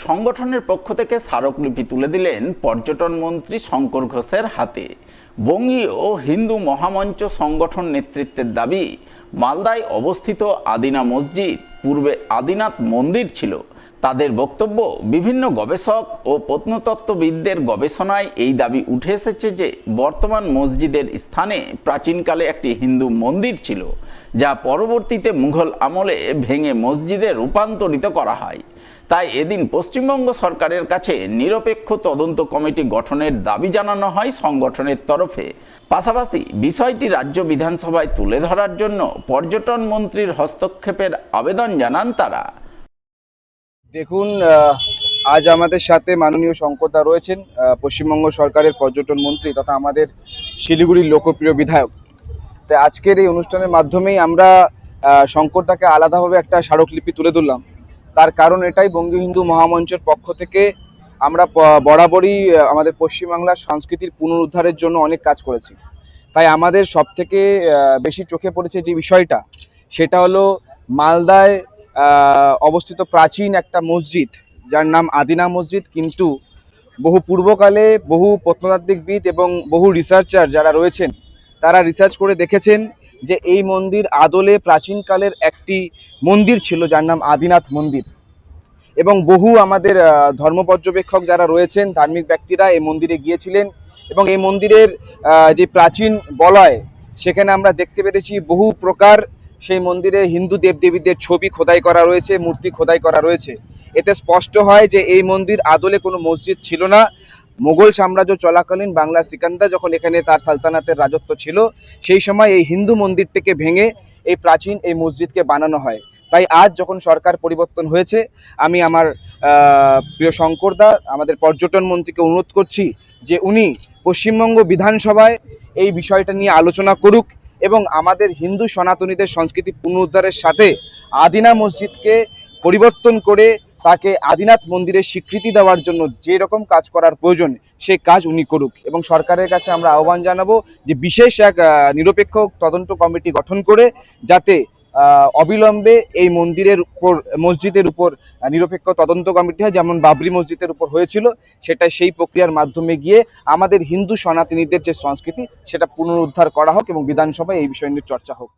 সংগঠনের পক্ষ থেকে স্মারকলিপি তুলে দিলেন পর্যটন মন্ত্রী শঙ্কর ঘোষের হাতে। বঙ্গীয় হিন্দু মহামঞ্চ সংগঠন নেতৃত্বের দাবি, মালদায় অবস্থিত আদিনা মসজিদ পূর্বে আদিনাথ মন্দির ছিল। তাদের বক্তব্য, বিভিন্ন গবেষক ও প্রত্নতত্ত্ববিদদের গবেষণায় এই দাবি উঠে এসেছে যে বর্তমান মসজিদের স্থানে প্রাচীনকালে একটি হিন্দু মন্দির ছিল, যা পরবর্তীতে মুঘল আমলে ভেঙে মসজিদে রূপান্তরিত করা হয়। তাই এদিন পশ্চিমবঙ্গ সরকারের কাছে নিরপেক্ষ তদন্ত কমিটি গঠনের দাবি জানানো হয় সংগঠনের তরফে। পাশাপাশি বিষয়টি রাজ্য বিধানসভায় তুলে ধরার জন্য পর্যটন মন্ত্রীর হস্তক্ষেপের আবেদন জানান তারা। দেখুন, আজ আমাদের সাথে মাননীয় শঙ্করদা রয়েছেন, পশ্চিমবঙ্গ সরকারের পর্যটন মন্ত্রী তথা আমাদের শিলিগুড়ির লোকপ্রিয় বিধায়ক। তাই আজকের এই অনুষ্ঠানের মাধ্যমেই আমরা শঙ্করদাকে আলাদাভাবে একটা স্মারকলিপি তুলে ধরলাম। তার কারণ এটাই, বঙ্গীয় হিন্দু মহামঞ্চের পক্ষ থেকে আমরা বরাবরই আমাদের পশ্চিমবাংলার সংস্কৃতির পুনরুদ্ধারের জন্য অনেক কাজ করেছি। তাই আমাদের সবথেকে বেশি চোখে পড়েছে যে বিষয়টা, সেটা হলো মালদায় অবস্থিত প্রাচীন একটা মসজিদ, যার নাম আদিনা মসজিদ। কিন্তু বহু পূর্বকালে বহু প্রত্নতাত্ত্বিকবিদ এবং বহু রিসার্চার যারা রয়েছেন, তারা রিসার্চ করে দেখেছেন যে এই মন্দির আদলে প্রাচীনকালের একটি মন্দির ছিল, যার নাম আদিনাথ মন্দির। এবং বহু আমাদের ধর্ম পর্যবেক্ষক যারা রয়েছেন, ধার্মিক ব্যক্তিরা এই মন্দিরে গিয়েছিলেন এবং এই মন্দিরের যে প্রাচীন বলয়, সেখানে আমরা দেখতে পেরেছি বহু প্রকার সেই মন্দিরে হিন্দু দেবদেবীদের ছবি খোদাই করা রয়েছে, মূর্তি খোদাই করা রয়েছে। এতে স্পষ্ট হয় যে এই মন্দির আদলে কোনো মসজিদ ছিল না। মোগল সাম্রাজ্য চলাকালীন বাংলার সিকান্দার যখন এখানে তার সালতানাতের রাজত্ব ছিল, সেই সময় এই হিন্দু মন্দিরটিকে ভেঙে এই প্রাচীন এই মসজিদকে বানানো হয়। তাই আজ যখন সরকার পরিবর্তন হয়েছে, আমি আমার প্রিয় শঙ্করদা, আমাদের পর্যটন মন্ত্রীকে অনুরোধ করছি যে উনি পশ্চিমবঙ্গ বিধানসভায় এই বিষয়টা নিয়ে আলোচনা করুক এবং আমাদের হিন্দু সনাতনীদের সংস্কৃতি পুনরুদ্ধারের সাথে আদিনা মসজিদকে পরিবর্তন করে তাকে আদিনাথ মন্দিরের স্বীকৃতি দেওয়ার জন্য যে রকম কাজ করার প্রয়োজন, সেই কাজ উনি করুক। এবং সরকারের কাছে আমরা আহ্বান জানাবো যে বিশেষ এক নিরপেক্ষ তদন্ত কমিটি গঠন করে যাতে অবিলম্বে এই মসজিদের উপর নিরপেক্ষ তদন্ত কমিটি হয়, যেমন বাবরি মসজিদের উপর হয়েছিল। সেটা সেই প্রক্রিয়ার মাধ্যমে গিয়ে আমাদের হিন্দু সনাতনীদের যে সংস্কৃতি, সেটা পুনরুদ্ধার করা হোক এবং বিধানসভায় এই বিষয় নিয়ে চর্চা হোক।